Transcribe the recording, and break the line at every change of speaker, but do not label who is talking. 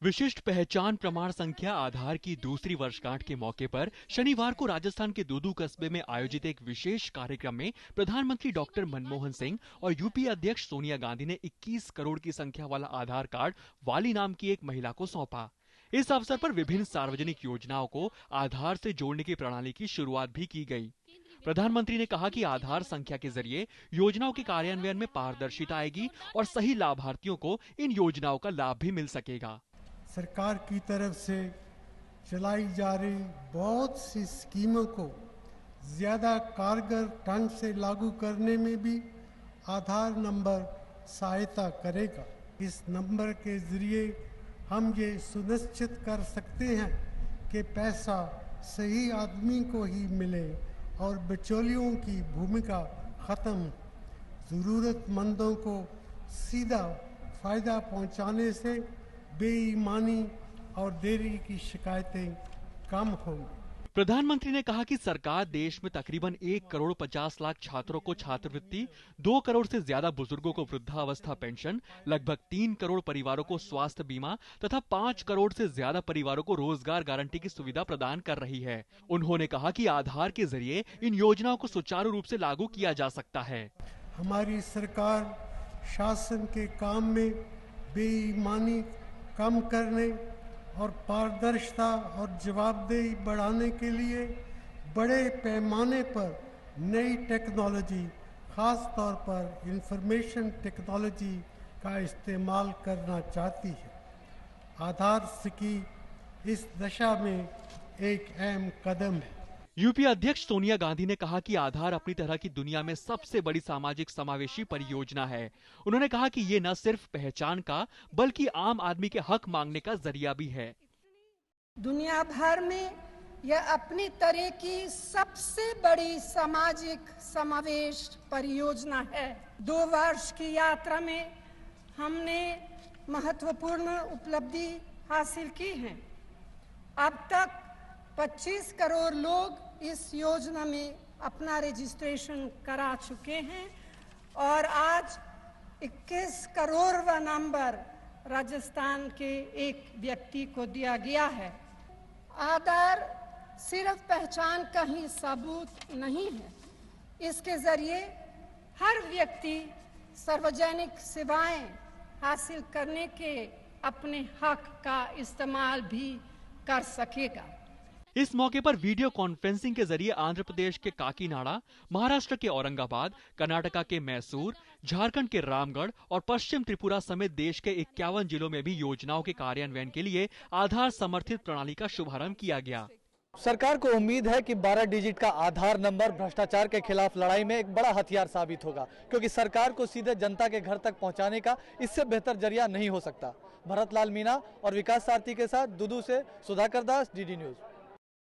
विशिष्ट पहचान प्रमाण संख्या आधार की दूसरी वर्षगांठ के मौके पर शनिवार को राजस्थान के दूदू कस्बे में आयोजित एक विशेष कार्यक्रम में प्रधानमंत्री डॉक्टर मनमोहन सिंह और यूपीए अध्यक्ष सोनिया गांधी ने 21 करोड़ की संख्या वाला आधार कार्ड वाली नाम की एक महिला को सौंपा। इस अवसर पर विभिन्न सार्वजनिक योजनाओं को आधार से जोड़ने की प्रणाली की शुरुआत भी की गई। प्रधानमंत्री ने कहा कि आधार संख्या के जरिए योजनाओं के कार्यान्वयन में पारदर्शिता आएगी और सही लाभार्थियों को इन योजनाओं का लाभ भी मिल सकेगा।
सरकार की तरफ से चलाई जा रही बहुत सी स्कीमों को ज़्यादा कारगर ढंग से लागू करने में भी आधार नंबर सहायता करेगा। इस नंबर के ज़रिए हम ये सुनिश्चित कर सकते हैं कि पैसा सही आदमी को ही मिले और बिचौलियों की भूमिका ख़त्म। ज़रूरतमंदों को सीधा फ़ायदा पहुंचाने से बेईमानी और देरी की शिकायतें कम होंगी।
प्रधानमंत्री ने कहा कि सरकार देश में तकरीबन 1 करोड़ 50 लाख छात्रों को छात्रवृत्ति, 2 करोड़ से ज्यादा बुजुर्गों को वृद्धावस्था पेंशन, लगभग 3 करोड़ परिवारों को स्वास्थ्य बीमा तथा 5 करोड़ से ज्यादा परिवारों को रोजगार गारंटी की सुविधा प्रदान कर रही है। उन्होंने कहा कि आधार के जरिए इन योजनाओं को सुचारू रूप से लागू किया जा सकता है।
हमारी सरकार शासन के काम में बेईमानी कम करने और पारदर्शिता और जवाबदेही बढ़ाने के लिए बड़े पैमाने पर नई टेक्नोलॉजी, खास तौर पर इंफॉर्मेशन टेक्नोलॉजी का इस्तेमाल करना चाहती है। आधार की इस दिशा में एक अहम कदम है।
यूपीए अध्यक्ष सोनिया गांधी ने कहा कि आधार अपनी तरह की दुनिया में सबसे बड़ी सामाजिक समावेशी परियोजना है। उन्होंने कहा कि ये न सिर्फ पहचान का बल्कि आम आदमी के हक मांगने का जरिया भी है।
दुनिया भर में यह अपनी तरह की सबसे बड़ी सामाजिक समावेश परियोजना है। 2 वर्ष की यात्रा में हमने महत्वपूर्ण उपलब्धि हासिल की है। अब तक 25 करोड़ लोग इस योजना में अपना रजिस्ट्रेशन करा चुके हैं और आज 21 करोड़वां नंबर राजस्थान के एक व्यक्ति को दिया गया है। आधार सिर्फ पहचान का ही सबूत नहीं है, इसके जरिए हर व्यक्ति सार्वजनिक सेवाएं हासिल करने के अपने हक का इस्तेमाल भी कर सकेगा।
इस मौके पर वीडियो कॉन्फ्रेंसिंग के जरिए आंध्र प्रदेश के काकीनाडा, महाराष्ट्र के औरंगाबाद, कर्नाटका के मैसूर, झारखंड के रामगढ़ और पश्चिम त्रिपुरा समेत देश के 51 जिलों में भी योजनाओं के कार्यान्वयन के लिए आधार समर्थित प्रणाली का शुभारंभ किया गया।
सरकार को उम्मीद है कि 12 डिजिट का आधार नंबर भ्रष्टाचार के खिलाफ लड़ाई में एक बड़ा हथियार साबित होगा, क्योंकि सरकार को सीधे जनता के घर तक पहुंचाने का इससे बेहतर जरिया नहीं हो सकता। भरत लाल मीणा और विकास सारथी के साथ दूदू से सुधाकर दास, डीडी न्यूज।